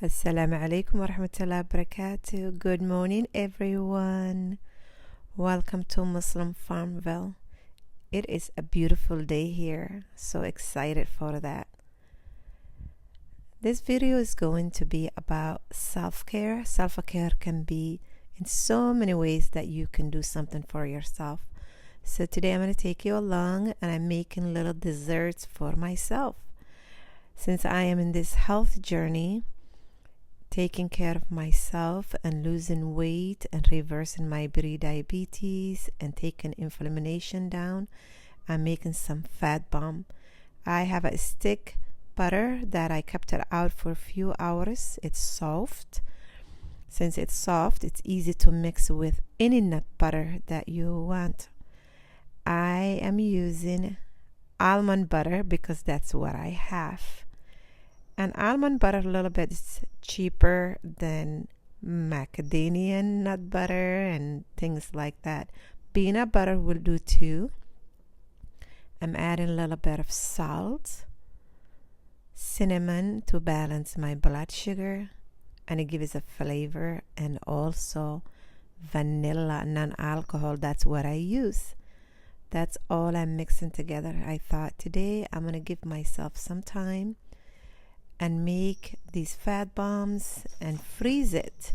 Asalamu Aleykum wa rahmatullahi wa barakatuh. Good morning, everyone. Welcome to Muslim Farmville. It is a beautiful day here. So excited for that. This video is going to be about self-care. Self-care can be in so many ways that you can do something for yourself. So today I'm going to take you along and I'm making little desserts for myself. Since I am in this health journey, taking care of myself and losing weight and reversing my pre-diabetes and taking inflammation down, I'm making some fat bomb. I have a stick butter that I kept it out for a few hours. It's soft. Since it's soft, it's easy to mix with any nut butter that you want. I am using almond butter because that's what I have. And almond butter a little bit is cheaper than macadamia nut butter and things like that. Peanut butter will do too. I'm adding a little bit of salt, cinnamon to balance my blood sugar, and it gives a flavor, and also vanilla, non-alcohol. That's what I use. That's all I'm mixing together. I thought today I'm going to give myself some time and make these fat bombs and freeze it.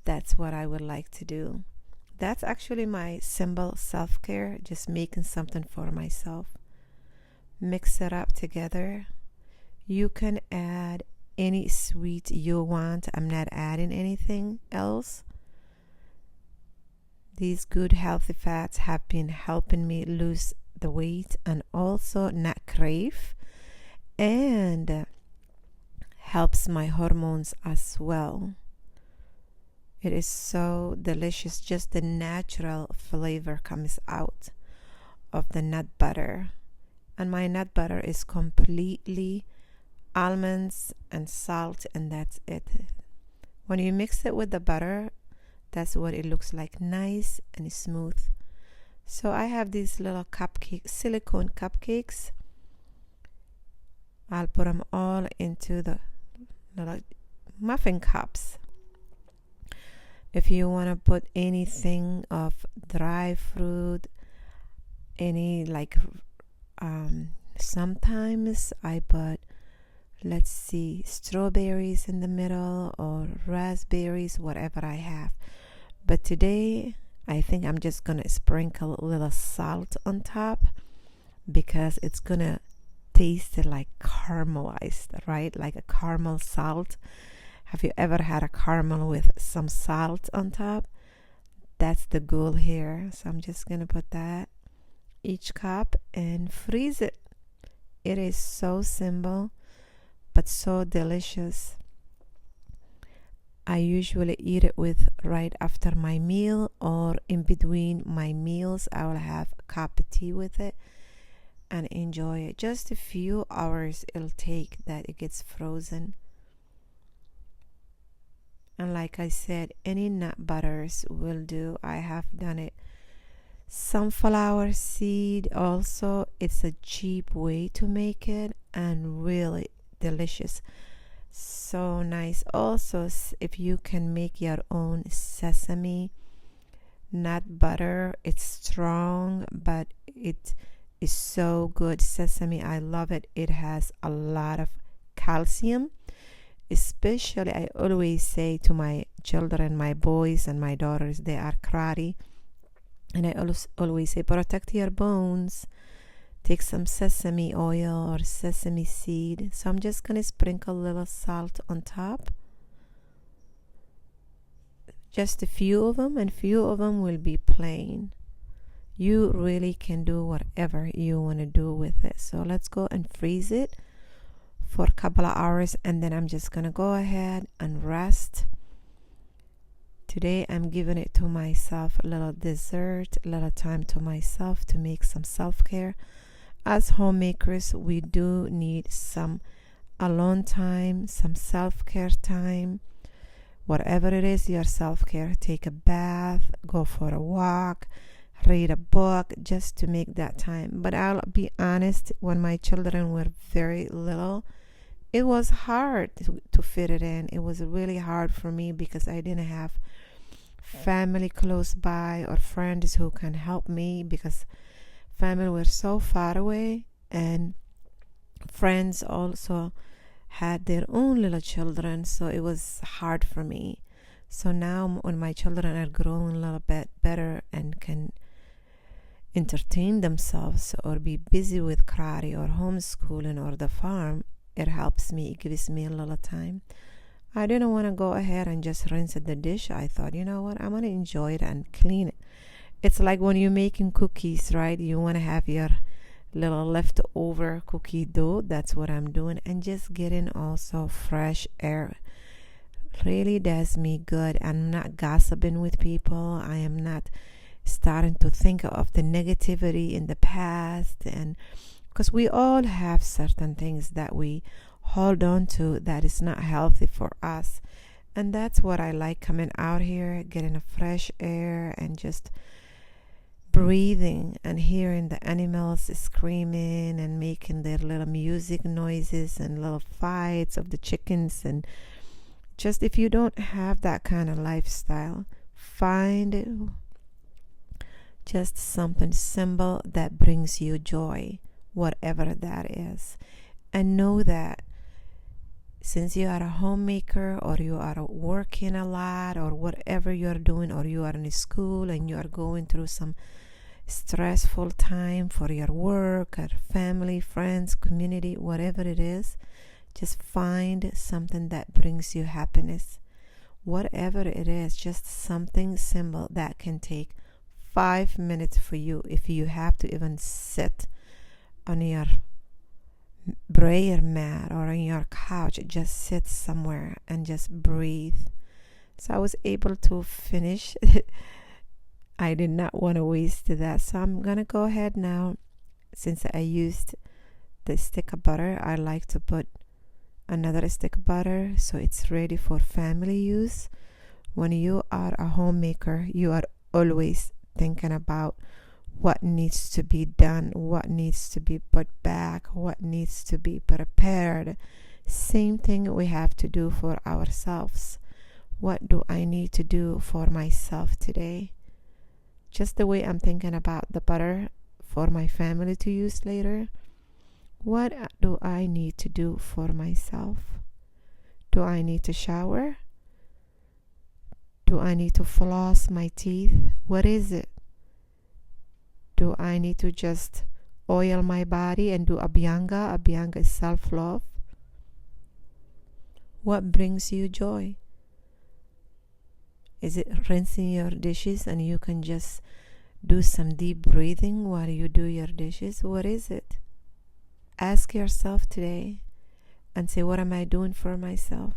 That's what I would like to do. That's actually my simple self-care, just making something for myself. Mix it up together. You can add any sweet you want. I'm not adding anything else. These good healthy fats have been helping me lose the weight and also not crave, and helps my hormones as well. It is so delicious. Just the natural flavor comes out of the nut butter. And my nut butter is completely almonds and salt, and that's it. When you mix it with the butter, that's what it looks like, nice and smooth. So I have these little cupcakes, silicone cupcakes. I'll put them all into the little muffin cups. If you want to put anything of dry fruit, any sometimes I put, let's see, strawberries in the middle or raspberries, whatever I have. But today I think I'm just gonna sprinkle a little salt on top because it's gonna taste like caramelized, right? Like a caramel salt. Have you ever had a caramel with some salt on top? That's the goal here. So I'm just gonna put that each cup and freeze it. It is so simple but so delicious. I usually eat it with right after my meal, or in between my meals I will have a cup of tea with it and enjoy it. Just a few hours it'll take that it gets frozen. And like I said, any nut butters will do. I have done it. Sunflower seed also, it's a cheap way to make it and really delicious. So nice. Also, if you can make your own sesame nut butter, it's strong but it is so good. Sesame, I love it. It has a lot of calcium. Especially, I always say to my children, my boys and my daughters, they are karate, and I always say, protect your bones. Take some sesame oil or sesame seed. So I'm just gonna sprinkle a little salt on top. Just a few of them, and few of them will be plain. You really can do whatever you want to do with it. So let's go and freeze it for a couple of hours, and then I'm just gonna go ahead and rest. Today I'm giving it to myself, a little dessert, a little time to myself to make some self-care. As homemakers, we do need some alone time, some self-care time. Whatever it is, your self-care, take a bath, go for a walk, read a book, just to make that time. But I'll be honest, when my children were very little, it was hard to fit it in. It was really hard for me because I didn't have family close by or friends who can help me, because family were so far away, and friends also had their own little children, so it was hard for me. So now when my children are growing a little bit better and can entertain themselves or be busy with karate or homeschooling or the farm, it helps me. It gives me a little time. I didn't want to go ahead and just rinse the dish. I thought, you know what, I'm going to enjoy it and clean it. It's like when you're making cookies, right? You want to have your little leftover cookie dough. That's what I'm doing. And just getting also fresh air really does me good. I'm not gossiping with people. I am not starting to think of the negativity in the past, and because we all have certain things that we hold on to that is not healthy for us. And that's what I like, coming out here, getting a fresh air and just breathing and hearing the animals screaming and making their little music noises and little fights of the chickens. And just, if you don't have that kind of lifestyle, find just something simple that brings you joy, whatever that is. And know that since you are a homemaker, or you are working a lot, or whatever you are doing, or you are in school and you are going through some stressful time for your work or family, friends, community, whatever it is, just find something that brings you happiness. Whatever it is, just something simple that can take 5 minutes for you. If you have to even sit on your prayer mat or on your couch, just sit somewhere and just breathe. So I was able to finish. I did not want to waste that, so I'm gonna go ahead now. Since I used the stick of butter, I like to put another stick of butter so it's ready for family use. When you are a homemaker, you are always thinking about what needs to be done, what needs to be put back, what needs to be prepared. Same thing we have to do for ourselves. What do I need to do for myself today? Just the way I'm thinking about the butter for my family to use later. What do I need to do for myself? Do I need to shower? Do I need to floss my teeth? What is it? Do I need to just oil my body and do abhyanga? Abhyanga is self-love. What brings you joy? Is it rinsing your dishes and you can just do some deep breathing while you do your dishes? What is it? Ask yourself today and say, what am I doing for myself?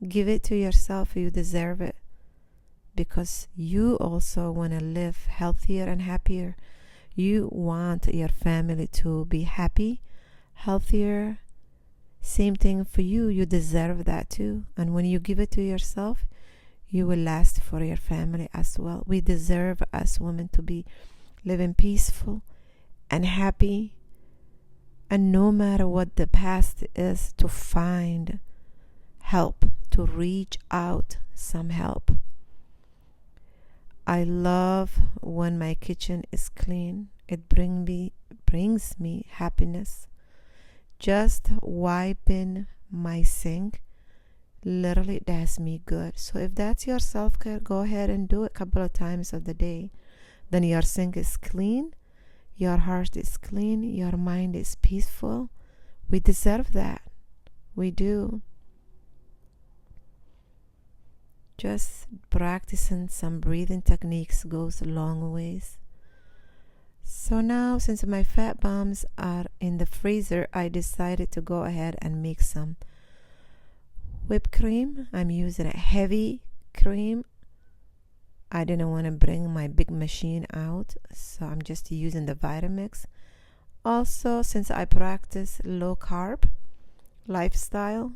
Give it to yourself. You deserve it, because you also want to live healthier and happier. You want your family to be happy, healthier. Same thing for you. You deserve that too. And when you give it to yourself, you will last for your family as well. We deserve, as women, to be living peaceful and happy. And no matter what the past is, to find help, to reach out some help. I love when my kitchen is clean. It brings me happiness. Just wiping my sink literally does me good. So if that's your self-care, go ahead and do it a couple of times of the day. Then your sink is clean, your heart is clean, your mind is peaceful. We deserve that. We do. Just practicing some breathing techniques goes a long ways. So now, since my fat bombs are in the freezer, I decided to go ahead and make some whipped cream. I'm using a heavy cream. I didn't want to bring my big machine out, so I'm just using the Vitamix. Also, since I practice low carb lifestyle,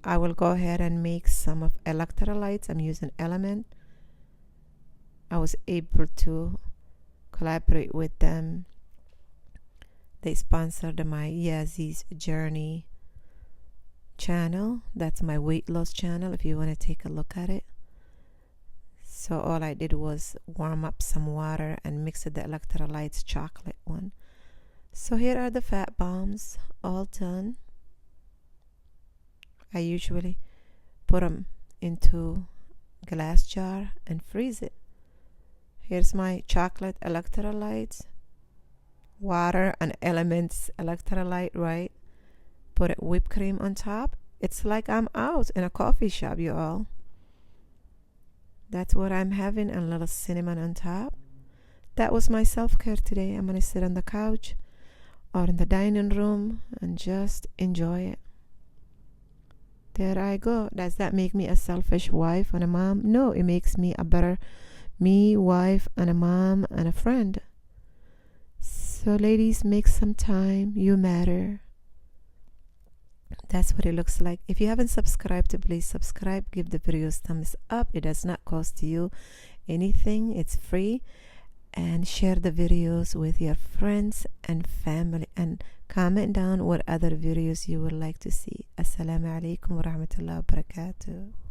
I will go ahead and make some of electrolytes. I'm using Element. I was able to collaborate with them. They sponsored my Yazi's Journey channel. That's my weight loss channel if you want to take a look at it. So all I did was warm up some water and mix it the electrolytes chocolate one. So here are the fat bombs all done. I usually put them into glass jar and freeze it. Here's my chocolate electrolytes, water and elements electrolyte, right? Put it whipped cream on top. It's like I'm out in a coffee shop, you all. That's what I'm having, and a little cinnamon on top. That was my self-care today. I'm gonna sit on the couch or in the dining room and just enjoy it. There I go. Does that make me a selfish wife and a mom? No, it makes me a better wife and a mom and a friend. So ladies, make some time. You matter. That's what it looks like. If you haven't subscribed, please subscribe. Give the videos thumbs up. It does not cost you anything. It's free. And share the videos with your friends and family. And comment down what other videos you would like to see. Assalamu Aleykum wa rahmatullahi wa barakatuh.